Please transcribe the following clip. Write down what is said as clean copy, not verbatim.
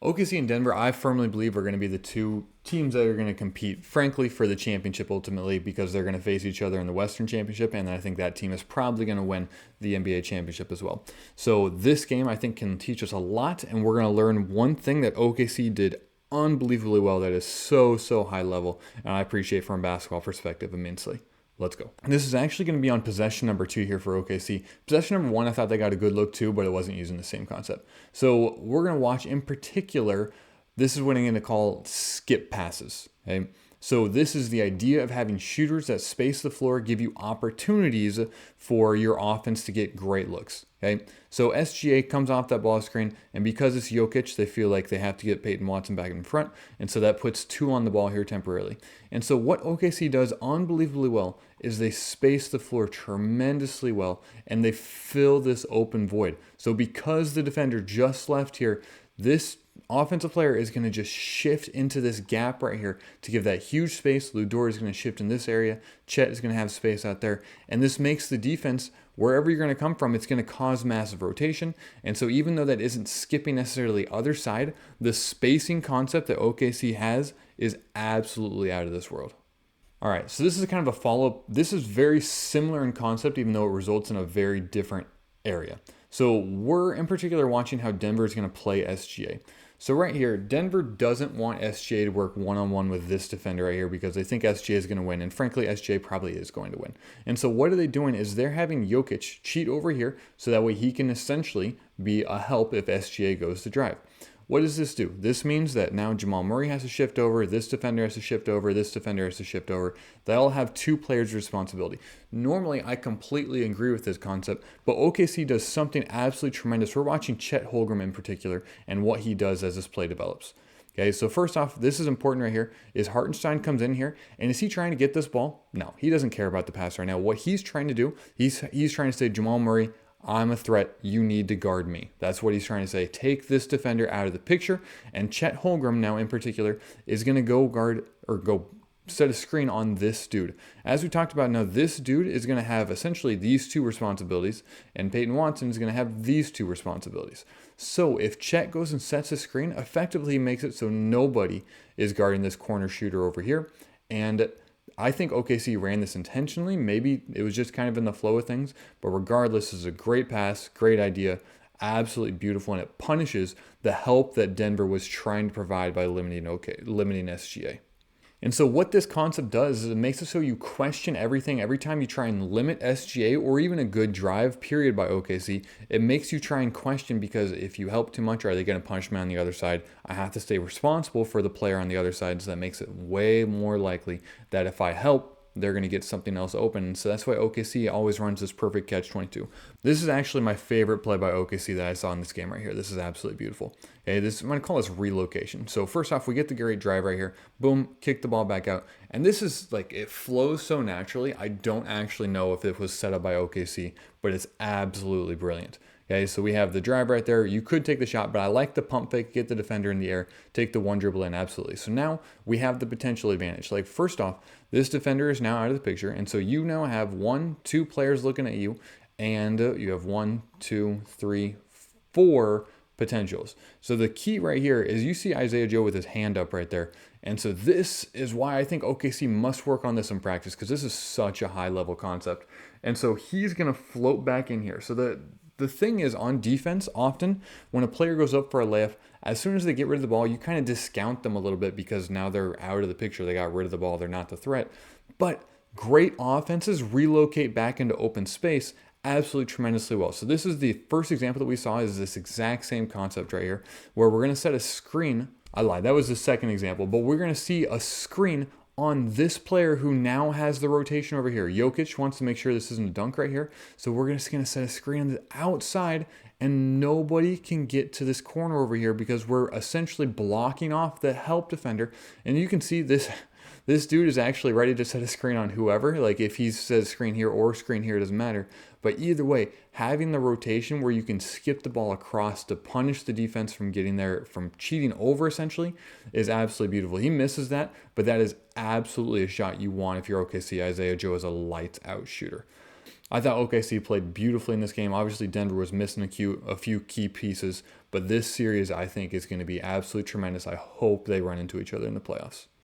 OKC and Denver, I firmly believe, are going to be the two teams that are going to compete, frankly, for the championship ultimately, because they're going to face each other in the Western Championship, and I think that team is probably going to win the NBA championship as well. So this game, I think, can teach us a lot, and we're going to learn one thing that OKC did unbelievably well that is so high level, and I appreciate from a basketball perspective immensely. Let's go. And this is actually going to be on possession number 2 here for OKC. Possession number 1, I thought they got a good look too, but it wasn't using the same concept. So we're going to watch in particular, this is what I'm going to call skip passes. Okay. So this is the idea of having shooters that space the floor, give you opportunities for your offense to get great looks. Okay, so SGA comes off that ball screen, and because it's Jokic, they feel like they have to get Peyton Watson back in front, and so that puts 2 on the ball here temporarily. And so what OKC does unbelievably well is they space the floor tremendously well, and they fill this open void. So because the defender just left here, this offensive player is going to just shift into this gap right here to give that huge space. Lu Dort is going to shift in this area. Chet is going to have space out there. And this makes the defense, wherever you're going to come from, it's going to cause massive rotation. And so even though that isn't skipping necessarily the other side, the spacing concept that OKC has is absolutely out of this world. All right, so this is kind of a follow-up. This is very similar in concept, even though it results in a very different area. So we're in particular watching how Denver is going to play SGA. So right here, Denver doesn't want SGA to work one-on-one with this defender right here because they think SGA is going to win. And frankly, SGA probably is going to win. And so what are they doing is they're having Jokic cheat over here so that way he can essentially be a help if SGA goes to drive. What does this do? This means that now Jamal Murray has to shift over, this defender has to shift over, this defender has to shift over. They all have 2 players' responsibility. Normally, I completely agree with this concept, but OKC does something absolutely tremendous. We're watching Chet Holmgren in particular and what he does as this play develops. Okay, so first off, this is important right here, is Hartenstein comes in here, and is he trying to get this ball? No, he doesn't care about the pass right now. What he's trying to do, he's trying to say, Jamal Murray, I'm a threat. You need to guard me. That's what he's trying to say. Take this defender out of the picture. And Chet Holmgren now in particular is going to go guard or go set a screen on this dude. As we talked about now, this dude is going to have essentially these 2 responsibilities, and Peyton Watson is going to have these 2 responsibilities. So if Chet goes and sets a screen, effectively he makes it so nobody is guarding this corner shooter over here. And I think OKC ran this intentionally. Maybe it was just kind of in the flow of things. But regardless, this is a great pass, great idea, absolutely beautiful, and it punishes the help that Denver was trying to provide by limiting SGA. And so what this concept does is it makes it so you question everything every time you try and limit SGA or even a good drive period by OKC. It makes you try and question because if you help too much, are they going to punish me on the other side? I have to stay responsible for the player on the other side, so that makes it way more likely that if I help, they're going to get something else open. So that's why OKC always runs this perfect catch-22. This is actually my favorite play by OKC that I saw in this game right here. This is absolutely beautiful. Okay, I'm going to call this relocation. So first off, we get the great drive right here. Boom, kick the ball back out. And this is like, it flows so naturally. I don't actually know if it was set up by OKC, but it's absolutely brilliant. Okay, so we have the drive right there. You could take the shot, but I like the pump fake, get the defender in the air, take the one dribble in, absolutely. So now we have the potential advantage. Like first off, this defender is now out of the picture, and so you now have 1, 2 players looking at you, and you have 1, 2, 3, 4 potentials. So the key right here is you see Isaiah Joe with his hand up right there. And so this is why I think OKC must work on this in practice because this is such a high level concept. And so he's going to float back in here. So the thing is on defense, often when a player goes up for a layup, as soon as they get rid of the ball, you kind of discount them a little bit because now they're out of the picture. They got rid of the ball. They're not the threat. But great offenses relocate back into open space absolutely tremendously well. So this is the first example that we saw is this exact same concept right here where we're going to set a screen. I lied. That was the second example, but we're going to see a screen on this player who now has the rotation over here. Jokic wants to make sure this isn't a dunk right here. So we're just going to set a screen on the outside and nobody can get to this corner over here because we're essentially blocking off the help defender. And you can see this dude is actually ready to set a screen on whoever. Like if he says screen here or screen here, it doesn't matter. But either way, having the rotation where you can skip the ball across to punish the defense from getting there, from cheating over essentially, is absolutely beautiful. He misses that, but that is absolutely a shot you want if you're OKC. Isaiah Joe is a lights out shooter. I thought OKC played beautifully in this game. Obviously, Denver was missing a few key pieces, but this series I think is going to be absolutely tremendous. I hope they run into each other in the playoffs.